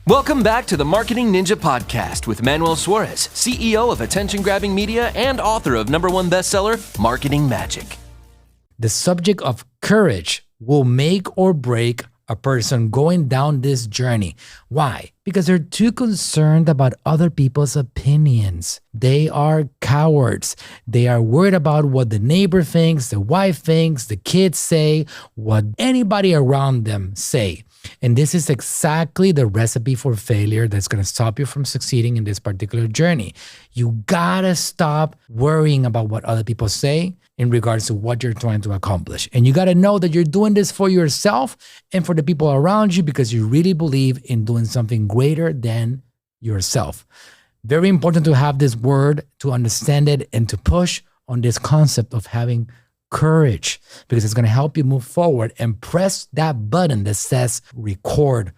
Welcome back to the Marketing Ninja Podcast with Manuel Suarez, CEO of attention-grabbing media and author of #1 bestseller, Marketing Magic. The subject of courage will make or break a person going down this journey. Why? Because they're too concerned about other people's opinions. They are cowards. They are worried about what the neighbor thinks, the wife thinks, the kids say, what anybody around them say. And this is exactly the recipe for failure that's going to stop you from succeeding in this particular journey. You gotta stop worrying about what other people say in regards to what you're trying to accomplish. And you gotta know that you're doing this for yourself and for the people around you because you really believe in doing something greater than yourself. Very important to have this word, to understand it, and to push on this concept of having courage, because it's going to help you move forward and press that button that says record.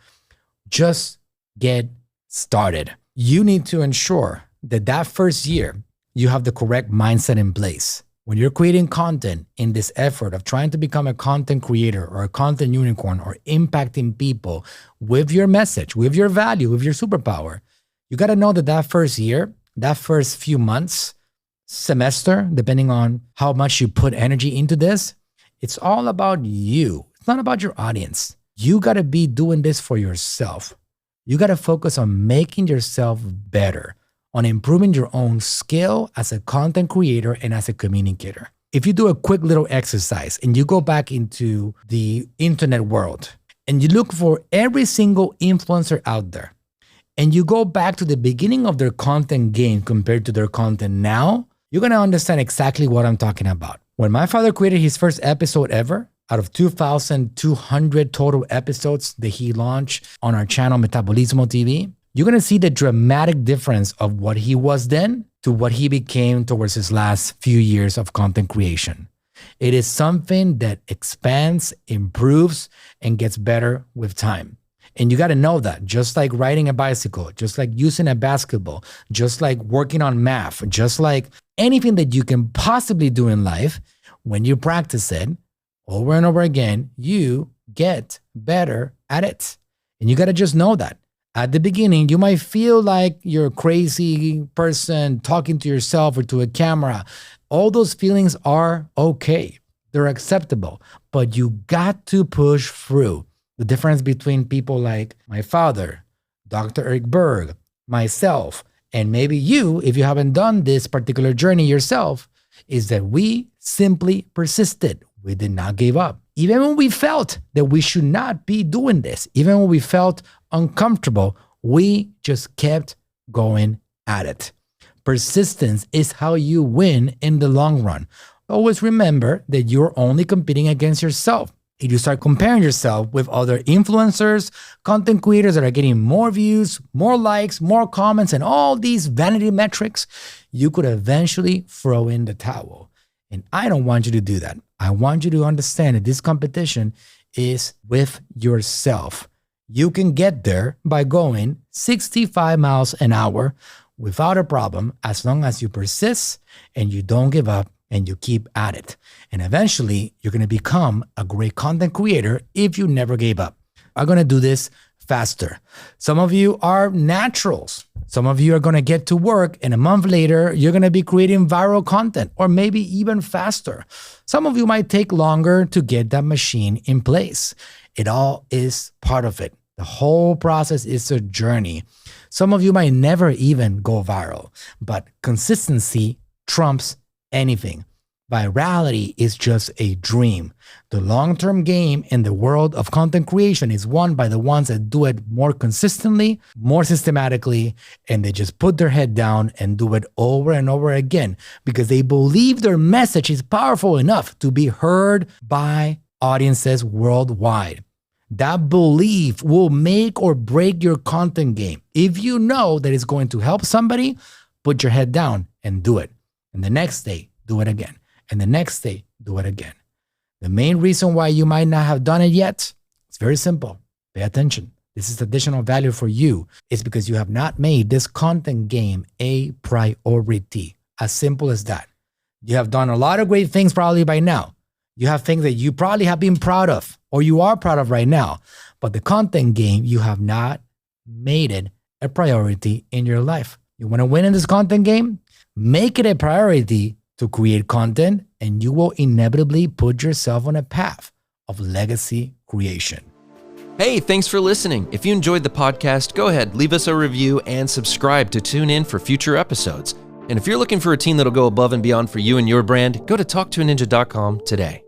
Just get started. You need to ensure that first year you have the correct mindset in place. When you're creating content in this effort of trying to become a content creator or a content unicorn or impacting people with your message, with your value, with your superpower, you got to know that first year, that first few months, semester, depending on how much you put energy into this, it's all about you. It's not about your audience. You got to be doing this for yourself. You got to focus on making yourself better, on improving your own skill as a content creator and as a communicator. If you do a quick little exercise and you go back into the internet world and you look for every single influencer out there and you go back to the beginning of their content game compared to their content now, you're going to understand exactly what I'm talking about. When my father created his first episode ever, out of 2,200 total episodes that he launched on our channel, Metabolismo TV, you're going to see the dramatic difference of what he was then to what he became towards his last few years of content creation. It is something that expands, improves, and gets better with time. And you got to know that, just like riding a bicycle, just like using a basketball, just like working on math, just like anything that you can possibly do in life, when you practice it over and over again, you get better at it. And you got to just know that. At the beginning, you might feel like you're a crazy person talking to yourself or to a camera. All those feelings are okay. They're acceptable, but you got to push through. The difference between people like my father, Dr. Eric Berg, myself, and maybe you, if you haven't done this particular journey yourself, is that we simply persisted. We did not give up. Even when we felt that we should not be doing this, even when we felt uncomfortable, we just kept going at it. Persistence is how you win in the long run. Always remember that you're only competing against yourself. If you start comparing yourself with other influencers, content creators that are getting more views, more likes, more comments, and all these vanity metrics, you could eventually throw in the towel. And I don't want you to do that. I want you to understand that this competition is with yourself. You can get there by going 65 miles an hour without a problem, as long as you persist and you don't give up and you keep at it. And eventually, you're going to become a great content creator if you never gave up. I'm going to do this faster. Some of you are naturals. Some of you are going to get to work, and a month later, you're going to be creating viral content, or maybe even faster. Some of you might take longer to get that machine in place. It all is part of it. The whole process is a journey. Some of you might never even go viral, but consistency trumps anything. Virality is just a dream. The long-term game in the world of content creation is won by the ones that do it more consistently, more systematically, and they just put their head down and do it over and over again because they believe their message is powerful enough to be heard by audiences worldwide. That belief will make or break your content game. If you know that it's going to help somebody, put your head down and do it. And the next day, do it again. And the next day, do it again. The main reason why you might not have done it yet, it's very simple. Pay attention. This is additional value for you. It's because you have not made this content game a priority. As simple as that. You have done a lot of great things probably by now. You have things that you probably have been proud of or you are proud of right now. But the content game, you have not made it a priority in your life. You want to win in this content game? Make it a priority to create content, and you will inevitably put yourself on a path of legacy creation. Hey, thanks for listening. If you enjoyed the podcast, go ahead, leave us a review and subscribe to tune in for future episodes. And if you're looking for a team that'll go above and beyond for you and your brand, go to talktoaninja.com today.